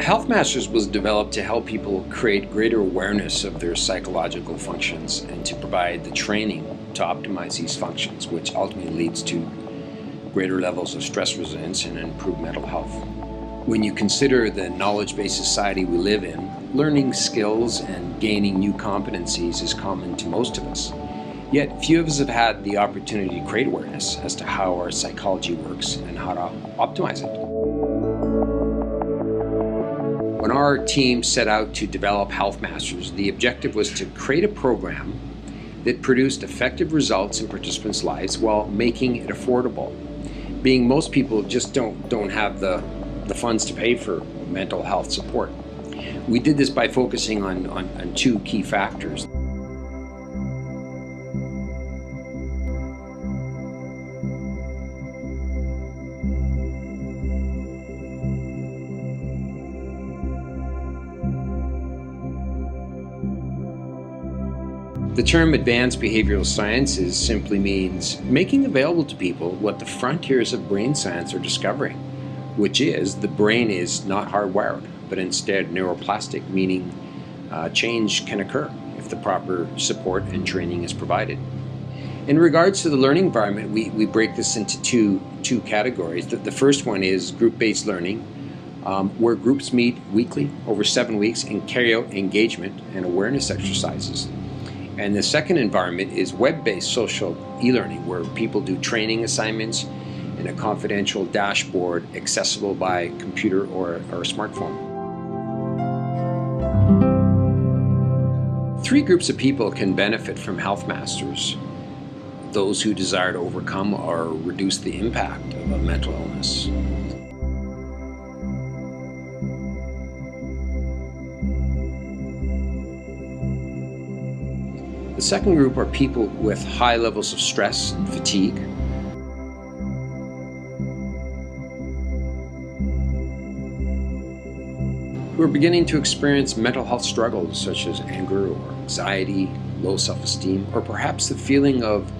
Health Masters was developed to help people create greater awareness of their psychological functions and to provide the training to optimize these functions, which ultimately leads to greater levels of stress resilience and improved mental health. When you consider the knowledge-based society we live in, learning skills and gaining new competencies is common to most of us. Yet few of us have had the opportunity to create awareness as to how our psychology works and how to optimize it. When our team set out to develop Health Masters, the objective was to create a program that produced effective results in participants' lives while making it affordable. Being most people just don't have the funds to pay for mental health support. We did this by focusing on two key factors. The term advanced behavioral sciences simply means making available to people what the frontiers of brain science are discovering, which is the brain is not hardwired, but instead neuroplastic, meaning change can occur if the proper support and training is provided. In regards to the learning environment, we break this into two categories. The first one is group-based learning, where groups meet weekly over 7 weeks and carry out engagement and awareness exercises. And the second environment is web-based social e-learning, where people do training assignments in a confidential dashboard accessible by computer or a smartphone. 3 groups of people can benefit from Health Masters: those who desire to overcome or reduce the impact of a mental illness, the second group are people with high levels of stress and fatigue, who are beginning to experience mental health struggles such as anger or anxiety, low self-esteem, or perhaps the feeling of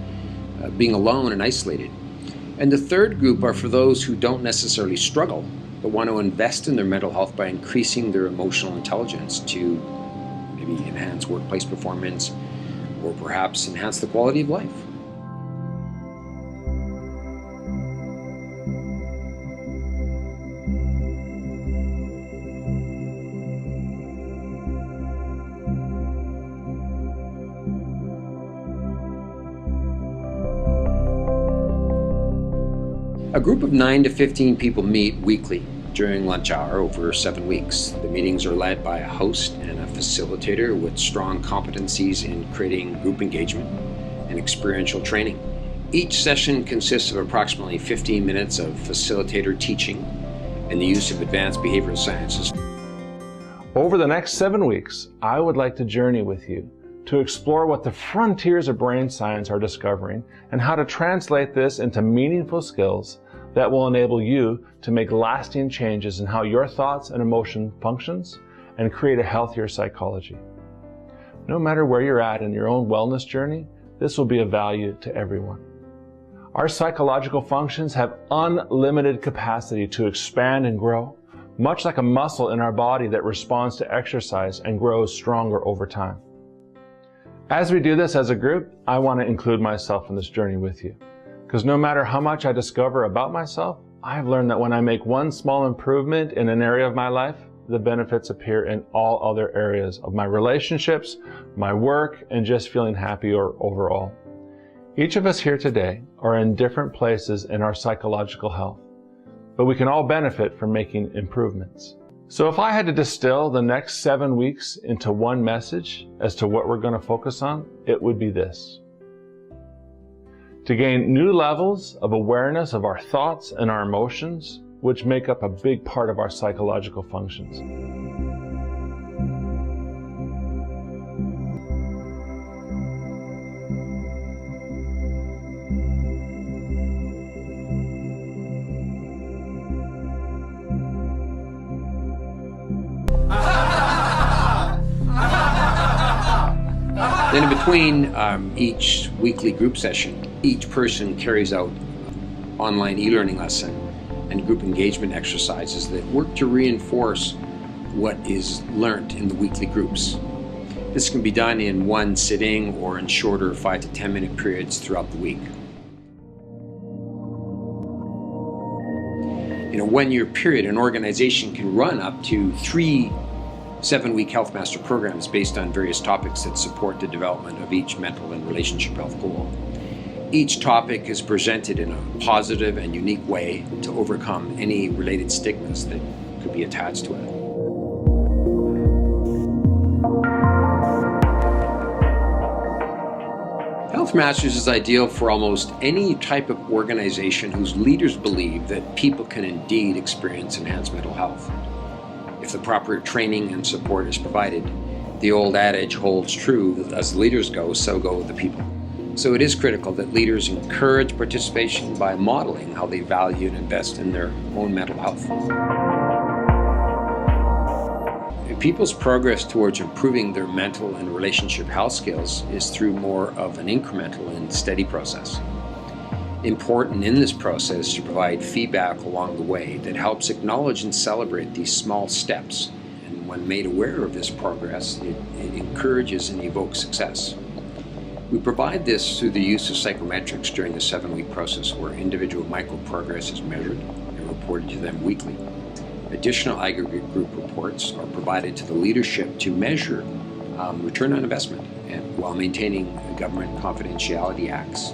being alone and isolated. And the third group are for those who don't necessarily struggle, but want to invest in their mental health by increasing their emotional intelligence to maybe enhance workplace performance, or perhaps enhance the quality of life. A group of 9 to 15 people meet weekly during lunch hour over 7 weeks. The meetings are led by a host and a facilitator with strong competencies in creating group engagement and experiential training. Each session consists of approximately 15 minutes of facilitator teaching and the use of advanced behavioral sciences. Over the next 7 weeks, I would like to journey with you to explore what the frontiers of brain science are discovering and how to translate this into meaningful skills that will enable you to make lasting changes in how your thoughts and emotion functions and create a healthier psychology. No matter where you're at in your own wellness journey, this will be of value to everyone. Our psychological functions have unlimited capacity to expand and grow, much like a muscle in our body that responds to exercise and grows stronger over time. As we do this as a group, I want to include myself in this journey with you. Because no matter how much I discover about myself, I've learned that when I make one small improvement in an area of my life, the benefits appear in all other areas of my relationships, my work, and just feeling happier overall. Each of us here today are in different places in our psychological health, but we can all benefit from making improvements. So if I had to distill the next 7 weeks into one message as to what we're going to focus on, it would be this: to gain new levels of awareness of our thoughts and our emotions, which make up a big part of our psychological functions. Then in between each weekly group session, each person carries out online e-learning lesson and group engagement exercises that work to reinforce what is learnt in the weekly groups. This can be done in one sitting or in shorter 5 to 10 minute periods throughout the week. In a 1-year period, an organization can run up to 3 7-week Health Master programs based on various topics that support the development of each mental and relationship health goal. Each topic is presented in a positive and unique way to overcome any related stigmas that could be attached to it. Health Masters is ideal for almost any type of organization whose leaders believe that people can indeed experience enhanced mental health. If the proper training and support is provided, the old adage holds true that as leaders go, so go the people. So it is critical that leaders encourage participation by modeling how they value and invest in their own mental health. People's progress towards improving their mental and relationship health skills is through more of an incremental and steady process. Important in this process is to provide feedback along the way that helps acknowledge and celebrate these small steps. And when made aware of this progress, it encourages and evokes success. We provide this through the use of psychometrics during the 7-week process, where individual micro-progress is measured and reported to them weekly. Additional aggregate group reports are provided to the leadership to measure return on investment, and while maintaining government confidentiality acts.